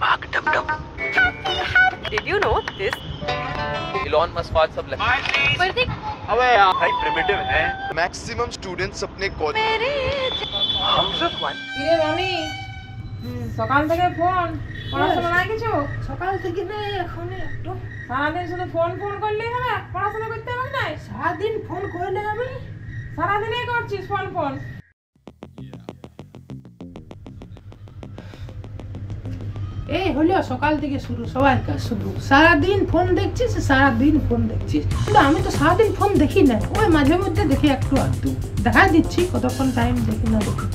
भाग dub dub. Did you know this? Elon Musk बात सब लगता है। अबे यार भाई प्रिमिटिव है। मैक्सिमम स्टूडेंट्स अपने कॉलेज हम सब वन। কিরে রনি সকাল থেকে ফোন পড়াশোনা নাই কিছু সকাল থেকে না এখন একটু সারাদিন শুধু ফোন ফোন করলেই হবে পড়াশোনা করতে হবে না সারাদিন ফোন করলে আমি সারাদিনই করছিস ফোন ফোন এই হলো সকাল থেকে শুরু সবার কাজ শুরু সারাদিন ফোন দেখছিস সারাদিন ফোন দেখছিস কিন্তু আমি তো সারাদিন ফোন দেখি না ওই মাঝে মধ্যে দেখি একটু আধটু দেখা দিচ্ছি কতক্ষণ টাইম দেখি না দেখি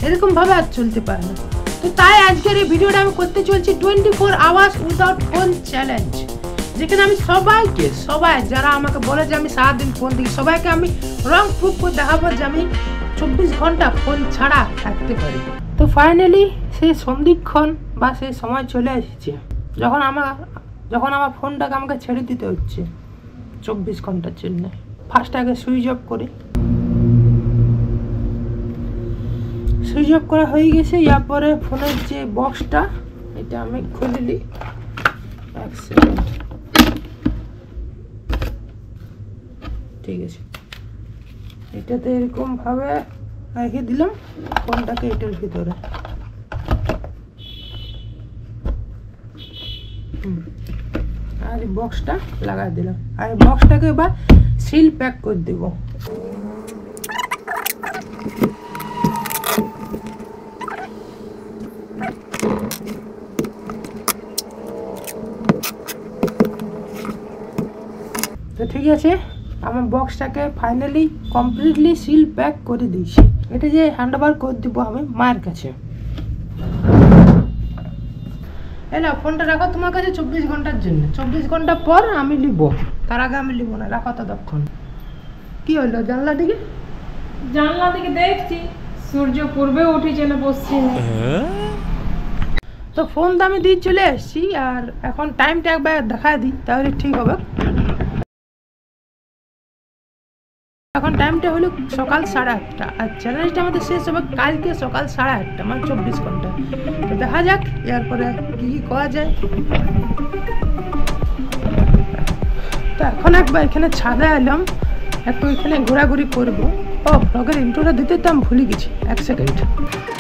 এরকম ভাবে আর চলতে পারে না তো তাই আজকের এই ভিডিওটা আমি করতে চলছি 24 আওয়ার্স উইদাউট ফোন চ্যালেঞ্জ যেখানে আমি সবাই যারা আমাকে বলে যে আমি সারাদিন ফোন দেখি সবাইকে আমি রং প্রুফ করে দেখাবো যে আমি 24 ঘন্টা ফোন ছাড়া থাকতে পারি তো ফাইনালি সেই সন্ধিক্ষণ বা সেই সময় চলে এসেছে যখন আমার ফোনটাকে আমাকে ছেড়ে দিতে হচ্ছে 24 ঘন্টার জন্য ফার্স্ট আগে সুইচ অফ করি সুইচ অফ করা হয়ে গেছে এরপরে ফোনের যে বক্সটা এটা আমি খুলে নিই এক সেকেন্ড ঠিক আছে এটাতে এরকম ভাবে রেখে দিলাম ফোনটাকে এটার ভিতরে আর এই বক্সটা লাগাই দিলাম আর এই বক্সটাকে এবার সিল প্যাক করে দেবো তো ঠিক আছে আমার বক্সটাকে ফাইনালি কমপ্লিটলি সিল প্যাক করে দিয়েছি এটা যে হ্যান্ড ওভার করে দিব আমি মায়ের কাছে এলা ফোনটা রাখো তোমার কাছে 24 ঘন্টার জন্য 24 ঘন্টা পর আমি নিব তার আগে আমি নিব না রাখো ততক্ষণ কি হলো জানলা দিকে দেখছি সূর্য পূর্বে উঠেছে না পশ্চিমে তো ফোন তো আমি দিয়ে চলে এসেছি আর এখন টাইমটা একবার দেখা দিই তাহলে ঠিক হবে এখন টাইমটা হলো সকাল 8:30 আর চ্যালেঞ্জটা আমাদের শেষ হবে কালকে সকাল 8:30 মানে 24 ঘন্টা তো দেখা যাক এরপরে কি করা যায় তো এখন একবার এখানে ছাদে এলাম একটু এখানে ঘোরাঘুরি করবো ও ব্লগের ইন্ট্রোটা দিতে তো আমি ভুলে গেছি এক সেকেন্ড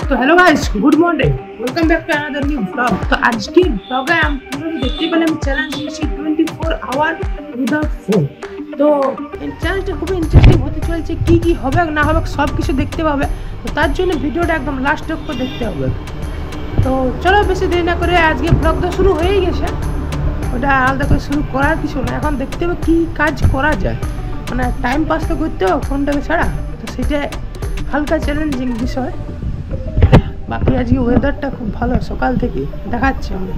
তো hello guys good morning welcome back to another new blog তো আজকের ব্লগে আমি দেখতে পেলাম চ্যালেঞ্জ নিয়েছি 24 আওয়ার উইদাউট ফোন তো এই চ্যানেলটা খুবই ইন্টারেস্টিং হতে চলছে কি হবে না হবে সব কিছু দেখতে পাবে তো তার জন্য ভিডিওটা একদম লাস্ট অব্দি দেখতে হবে তো চলো বেশি দেরি না করে আজকে ব্লগটা শুরু হয়ে গেছে ওটা আলাদা করে শুরু করার কিছু না এখন দেখতে হবে কী কাজ করা যায় মানে টাইম পাস তো করতে হবে ফোনটাকে ছাড়া তো সেটা হালকা চ্যালেঞ্জিং বিষয় বাকি আজকে ওয়েদারটা খুব ভালো সকাল থেকে দেখাচ্ছি আমি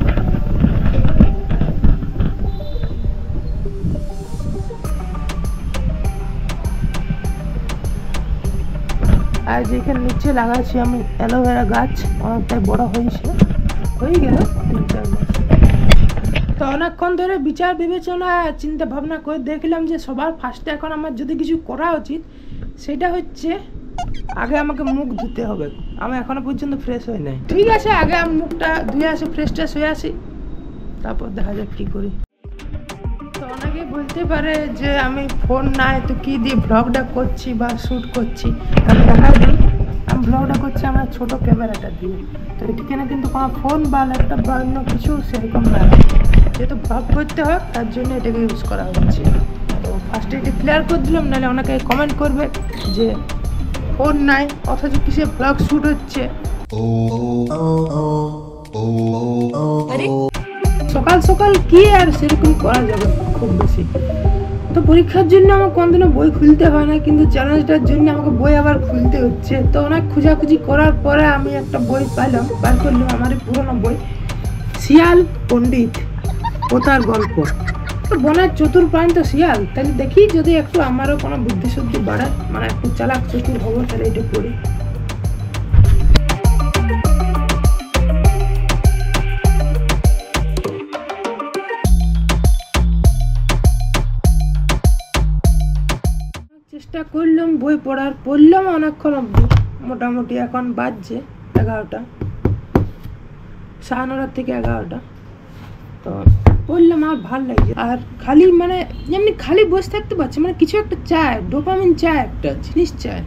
আর যেখানে নিচে লাগাচ্ছি আমি অ্যালোভেরা গাছ অনেকটাই বড় হয়ে গেল 3-4 মাস তো অনেকক্ষণ ধরে বিচার বিবেচনা চিন্তা ভাবনা করে দেখলাম যে সবার ফার্স্টে এখন আমার যদি কিছু করা উচিত সেটা হচ্ছে আগে আমাকে মুখ ধুতে হবে আমি এখনো পর্যন্ত ফ্রেশ হই নাই ঠিক আছে আগে আমি মুখটা ধুয়ে আসি ফ্রেশ হয়ে আসি তারপর দেখা যাক কী করি তো অনেকে বলতে পারে যে আমি ফোন নাই তো কী দিয়ে ব্লগটা করছি বা শ্যুট করছি আমি দেখা দিই আমি ব্লগটা করছি আমার ছোটো ক্যামেরাটা দিয়ে তো এখানে কিন্তু কোনো ফোন বা ল্যাপটপ বা অন্য কিছু সেরকম না যেহেতু ব্লগ করতে হয় তার জন্য এটাকে ইউজ করা হচ্ছে তো ফার্স্টে এটা ক্লিয়ার করে দিলাম নাহলে অনেকে কমেন্ট করবে যে ফোন নাই অথচ কিসে ব্লগ শ্যুট হচ্ছে সকাল কি আর সেরকম করা যাবে খুব বেশি তো পরীক্ষার জন্য আমার কোনদিনও বই খুলতে হয় না কিন্তু চ্যালেঞ্জটার জন্য আমাকে বই আবার খুলতে হচ্ছে তো অনেক খোঁজাখুঁজি করার পরে আমি একটা বই বার করলাম আমারই পুরোনো বই শিয়াল পণ্ডিত ও তার গল্প তো বনের চতুর প্রাণী তো শিয়াল তাহলে দেখি যদি একটু আমারও কোনো বুদ্ধিশুদ্ধি বাড়ে মানে একটু চালাক চতুর হবো তাহলে এটা পড়ি চেষ্টা করলাম বই পড়লাম অনেকক্ষণ অবধি মোটামুটি এখন বাজছে 11টা 9:30 থেকে 11টা। তো পড়লাম, আমার ভালো লাগছে। আর খালি মানে এমনি খালি বসে থাকতে পারছি, মানে কিছু একটা চায়, ডোপামিন চায়, একটা জিনিস চায়।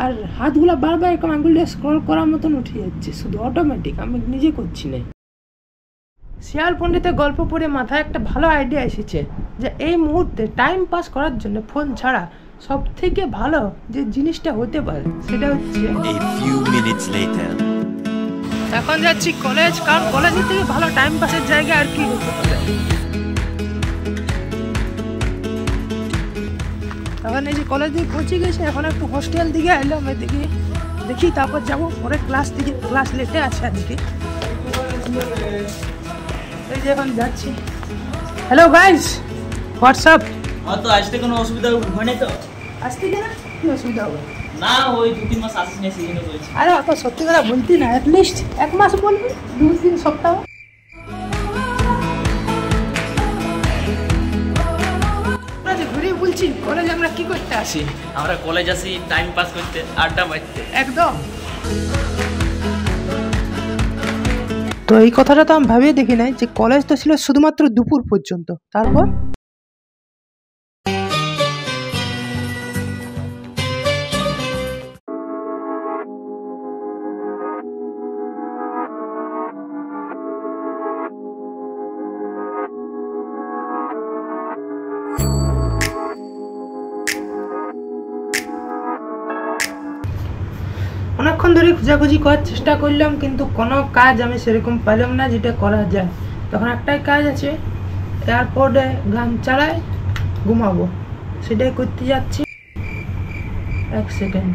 আর হাতগুলো বারবার এরকম আঙুল দিয়ে স্ক্রল করার মতন উঠে যাচ্ছে, শুধু অটোমেটিক, আমি নিজে করছি না। শিয়াল পণ্ডিতের গল্প পড়ে মাথায় একটা ভালো আইডিয়া এসেছে যে এই মুহূর্তে টাইম পাস করার জন্য ফোন ছাড়া সব থেকে ভালো যে জিনিসটা হতে পারে সেটা হচ্ছে এখন যাচ্ছি কলেজ, কারণ কলেজের থেকে ভালো টাইম পাসের জায়গা আর কি হতে পারে। এখন এই যে কলেজে পৌঁছে গেছে, এখন একটু হোস্টেল দিকে এলাম, এদিকে দেখি তারপর যাবো পরে ক্লাস দিকে। ক্লাস লেটে আছে আজকে, এই যে এখন যাচ্ছি। Hello guys, WhatsApp. তো আসতে কোনো অসুবিধা হয়নি তো? আসতে কেন, কি অসুবিধা হবে? না, ওই 2-3 মাস আসিস না, সেজন্য বলছি। আরে অত সত্যি কথা বলতি না, অ্যাটলিস্ট 1 মাস বলবি, 2-3 সপ্তাহ। ঘুরে বলছি কলেজ আমরা কি করতে আসি? আমরা কলেজ আসি টাইম পাস করতে, আড্ডা মারতে। একদম। তো এই কথাটা তো আমি ভাবিয়ে দেখি নাই যে কলেজ তো ছিল শুধুমাত্র দুপুর পর্যন্ত, তারপর অনেকক্ষণ ধরে খোঁজাখুঁজি করার চেষ্টা করলাম, কিন্তু কোনো কাজ আমি সেরকম পেলাম না যেটা করা যায়। তখন একটাই কাজ আছে, এয়ারপোর্টে গান চালায় ঘুমাবো, সেটাই করতে যাচ্ছি। 1 সেকেন্ড,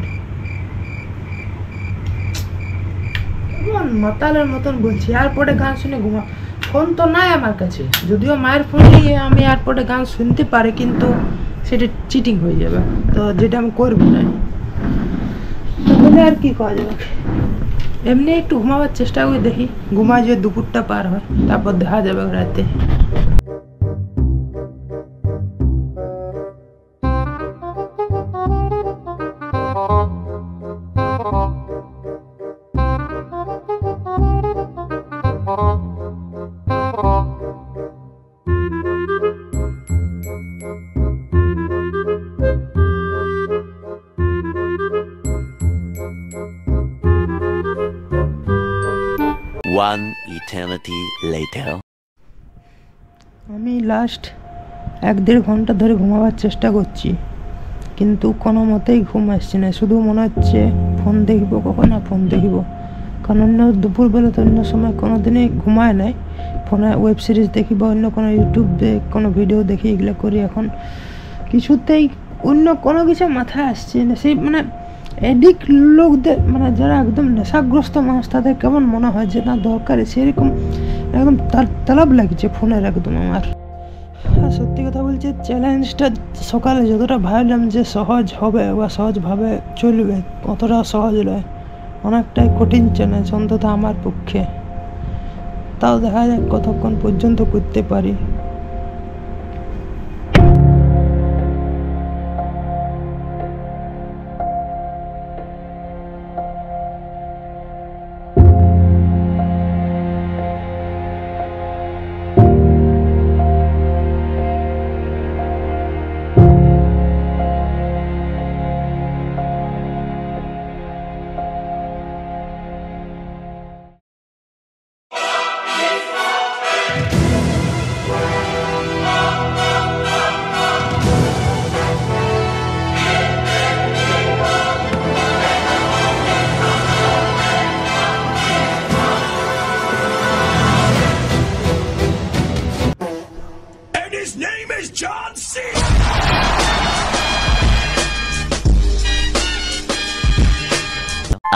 কেমন মাতালের মতন বলছি, এয়ারপোর্টে গান শুনে ঘুমা। ফোন তো নাই আমার কাছে, যদিও মায়ের ফোন নিয়ে আমি এয়ারপোর্টে গান শুনতে পারি, কিন্তু সেটা চিটিং হয়ে যাবে, তো যেটা আমি করবো না। তাহলে আর কি করা যাবে, এমনি একটু ঘুমাবার চেষ্টা করে দেখি, ঘুমায় যে দুপুরটা পার হয়, তারপর দেখা যাবে রাতে। One eternity later. আমি লাস্ট 1-1.5 ঘন্টা ধরে ঘুমাবার চেষ্টা করছি, কিন্তু কোনো মতেই ঘুম আসছে না। শুধু মনে হচ্ছে ফোন দেখবো, কখন না ফোন দেখবো, কারণ অন্য দুপুরবেলা তো অন্য সময় কোনো দিনই ঘুমায় নাই। ফোনে ওয়েব সিরিজ দেখি বা অন্য কোনো ইউটিউবে কোনো ভিডিও দেখি, এগুলো করি। এখন কিছুতেই অন্য কোনো কিছু মাথায় আসছে না। সেই মানে এডিক্ট লোকদের, মানে যারা একদম নেশাগ্রস্ত মানুষ, তাদের কেমন মনে হয় যে না দরকারে, সেরকম একদম তালাব লাগছে ফোনের একদম আমার। সত্যি কথা বলছি, চ্যালেঞ্জটা সকালে যতটা ভাবলাম যে সহজ হবে বা সহজভাবে চলবে, অতটা সহজ নয়, অনেকটাই কঠিন চ্যালেঞ্জ, অন্তত আমার পক্ষে। তাও দেখা যাক কতক্ষণ পর্যন্ত করতে পারি।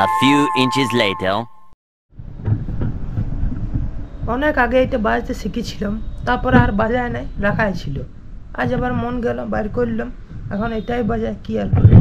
A few inches later. অনেক আগে এটা বাজতে শিখেছিলাম, তারপর আর বাজায় নাই, রাখাই ছিল। আজ আবার মন গেল, বাইর করলাম, এখন এটাই বাজায়, কি আর করব।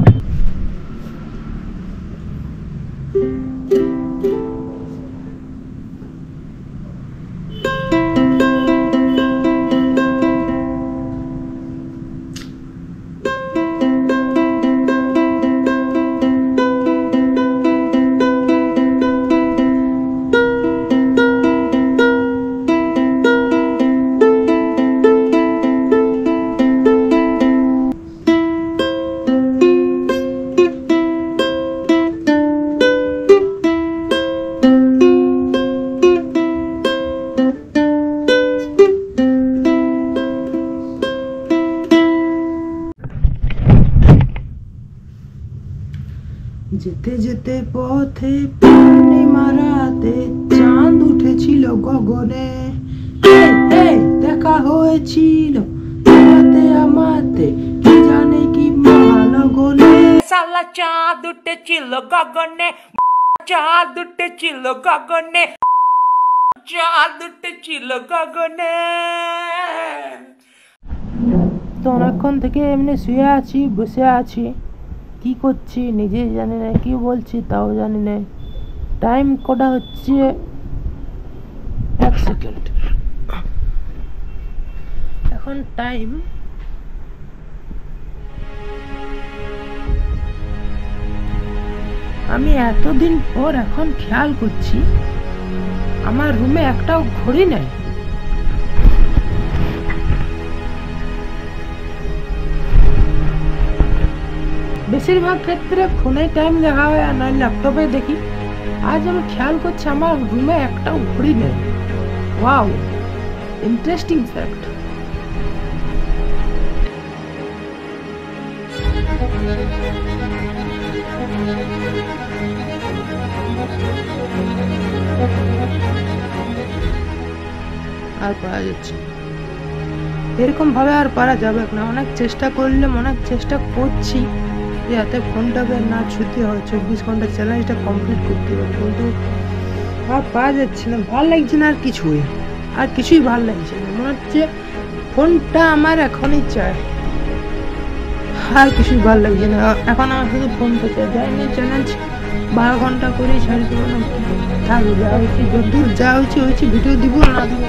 যেতে যেতে পথে পূর্ণিমা রাতে চাঁদ উঠেছিল গগনে, দেখা হয়েছিল রাতে আমাতে কি জানে কি মহানগরে। সালা চাঁদ উঠেছিল গগনে, চাঁদ উঠেছিল গগনে, চাঁদ উঠেছিল গগনে। তো অনেকক্ষণ থেকে এমনি শুয়ে আছি, বসে আছি, কি করছি নিজেই জানি না, কি বলছি তাও জানি না। টাইম কটা হচ্ছে, 1 সেকেন্ড, এখন টাইম আমি এতদিন পর এখন খেয়াল করছি আমার রুমে একটাও ঘড়ি নেই। বেশিরভাগ ক্ষেত্রে ফোনে টাইম দেখা হয় আর নয় ল্যাপটপে দেখি। আজ আমি খেয়াল করছি আমার রুমে একটাও ঘড়ি নেই। Wow, interesting fact. আর পারা যাচ্ছে এরকম ভাবে, আর পারা যাবে না। অনেক চেষ্টা করলাম, অনেক চেষ্টা করছি যাতে ফোনটাকে না ছুটি হয়, 24 ঘন্টা চ্যালেঞ্জটা কমপ্লিট করতে হবে, কিন্তু আর পারা যাচ্ছে না। ভাল লাগছে না আর কিছুই ভাল লাগছে না। মনে হচ্ছে ফোনটা আমার এখনই চাই, আর কিছুই ভাল লাগছে না। এখন আমার শুধু ফোনটা চাই। যাইনি চ্যালেঞ্জ 12 ঘন্টা করেই ছাড়ি দেবো না, থাকবে যা হয়েছে, যতদূর যা হয়েছে ভিডিও দিব না দিব।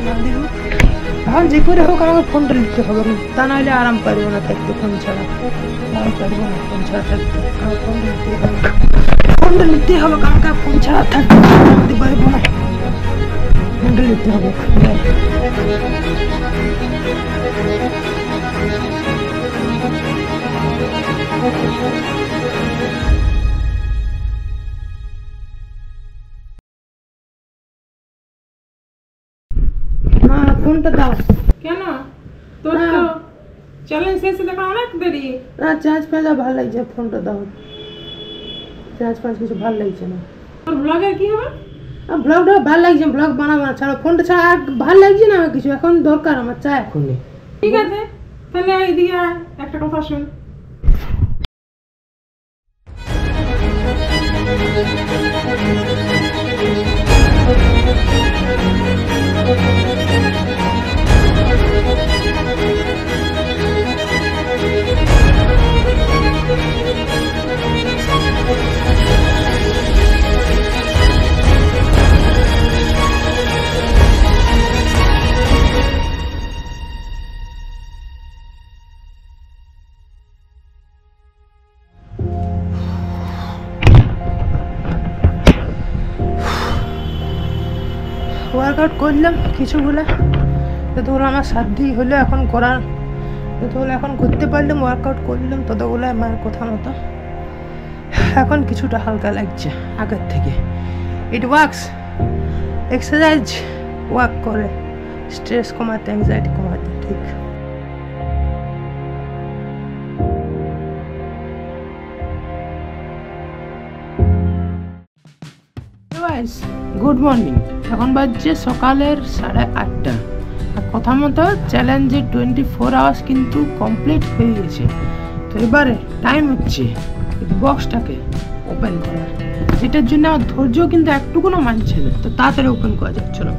এখন যে করে হোক আমাকে ফোনটা নিতে হবে, তা নাহলে আরাম পারবো না থাকতে। ফোন ছাড়া আরাম পারবো না, ফোন ছাড়া থাকতে আমার ফোনটা নিতে হবে। ফোনটা নিতে হবে, আমাকে ফোন ছাড়া থাকতে পারবো না, ফোনটা নিতে হবে। ফোনটা দাও। কেন? তোর তো চ্যালেঞ্জ শেষে দেখা অনেক দেরি। না, চার্জ পাঁচা ভালো লাগছে, ফোনটা দাও। চার্জ পাঁচ কিছু ভালো লাগছে না। তোর ব্লগের কি হবে? ব্লগটা ভালো লাগছে, ব্লগ বানাবো না, ছাড়ো। ফোনটা ছাড়া আর ভালো লাগছে না আমার কিছু, এখন দরকার আমার চা এখনই। ঠিক আছে, তাহলে এইদিকে একটা কথা শুন। ওয়ার্কআউট করলাম কিছুগুলো, যতগুলো আমার সাধ্যি হলো এখন করার, যতগুলো এখন করতে পারলাম ওয়ার্কআউট করলাম, ততগুলো আমার কথা মতো এখন কিছুটা হালকা লাগছে আগের থেকে। ইট ওয়ার্কস, এক্সারসাইজ ওয়ার্ক করে স্ট্রেস কমাতে, অ্যাংজাইটি কমাতে। ঠিক, গুড মর্নিং। এখন বাজছে সকালের 8:30। আর কথা মতো চ্যালেঞ্জের 24 আওয়ার্স কিন্তু কমপ্লিট হয়ে গেছে। তো এবারে টাইম হচ্ছে বক্সটাকে ওপেন করার, যেটার জন্য আমার ধৈর্য কিন্তু একটুকুনো মানছে না। তো তাড়াতাড়ি ওপেন করা যাক, চলো।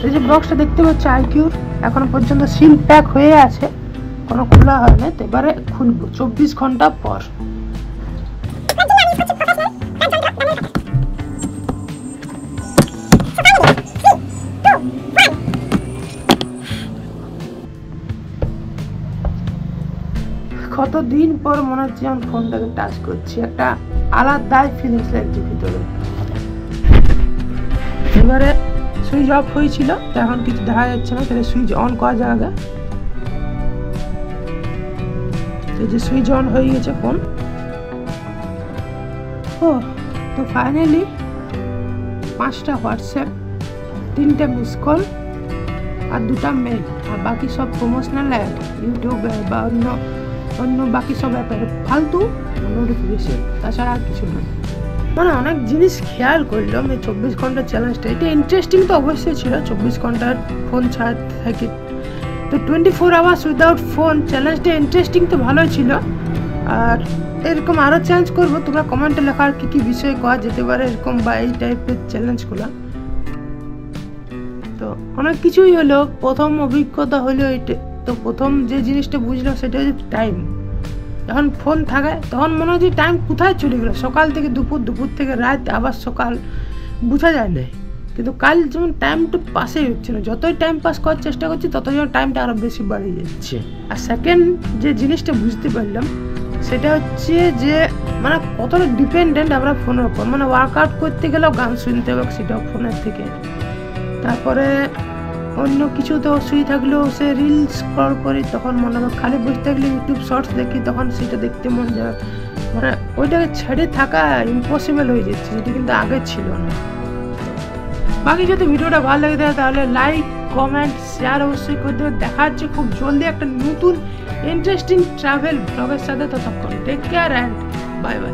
এই যে বক্সটা দেখতে পাচ্ছ আইকিউর, এখনো পর্যন্ত সিল প্যাক হয়ে আছে, কোনো খোলা হয় না। তো এবারে খুলবো 24 ঘন্টা পর। কতদিন পর মনে হচ্ছে আমি ফোনটাকে টাচ করছি, একটা আলাদাই ফিলিংস লাগছে ভিতরে। এবারে সুইচ অফ হয়েছিল, তো এখন কিছু দেখা যাচ্ছে না, তাহলে সুইচ অন করা যাবে। এই যে সুইচ অন হয়ে গেছে ফোন। ও তো ফাইনালি 5টা হোয়াটসঅ্যাপ, 3টে মিস কল আর 2টা মেল, আর বাকি সব প্রমোশনাল অ্যাড, ইউটিউবে বা অন্য বাকি সব অ্যাপের ফালতু নোটিফিকেশন, তাছাড়া আর কিছু না। মানে অনেক জিনিস খেয়াল করলাম এই 24 ঘন্টার চ্যালেঞ্জটা। এটা ইন্টারেস্টিং তো অবশ্যই ছিল, 24 ঘন্টার ফোন ছাড় থাকে তো 24 আওয়ার্স উইদাউট ফোন চ্যালেঞ্জটা ইন্টারেস্টিং তো ভালোই ছিল। আর এরকম আরও চ্যালেঞ্জ করবো, তোমরা কমেন্টে লেখা আর কী কী বিষয় করা যেতে পারে এরকম বা এই টাইপের চ্যালেঞ্জগুলো। তো অনেক কিছুই হলো, প্রথম অভিজ্ঞতা হলো এইটা। তো প্রথম যে জিনিসটা বুঝলাম সেটা হচ্ছে টাইম। যখন ফোন থাকে তখন মনে হয় যে টাইম কোথায় চলে গেলো, সকাল থেকে দুপুর, দুপুর থেকে রাত, আবার সকাল, বোঝা যায় না। কিন্তু কাল যেমন টাইমটা পাসেই হচ্ছে না, যতই টাইম পাস করার চেষ্টা করছি ততই যেন টাইমটা আরও বেশি বাড়িয়ে যাচ্ছে। আর সেকেন্ড যে জিনিসটা বুঝতে পারলাম সেটা হচ্ছে যে মানে কতটা ডিপেন্ডেন্ট আমরা ফোনের ওপর। মানে ওয়ার্কআউট করতে গেলেও গান শুনতে হবে, সেটাও ফোনের থেকে। তারপরে অন্য কিছুতে শুয়ে থাকলেও সে রিলস স্ক্রল করি, তখন মনে হবে খালি বসে থাকলে ইউটিউব শর্টস দেখি, তখন সেটা দেখতে মন যায়। মানে ওইটাকে ছেড়ে থাকা ইম্পসিবল হয়ে যাচ্ছে, যেটা কিন্তু আগে ছিল না। বাকি যদি ভিডিওটা ভালো লাগে থাকে তাহলে লাইক, কমেন্ট, শেয়ার অবশ্যই করে দেবে। দেখা হচ্ছে খুব জলদি একটা নতুন ইন্টারেস্টিং ট্রাভেল ব্লগের সাথে। ততক্ষণ take care and bye by.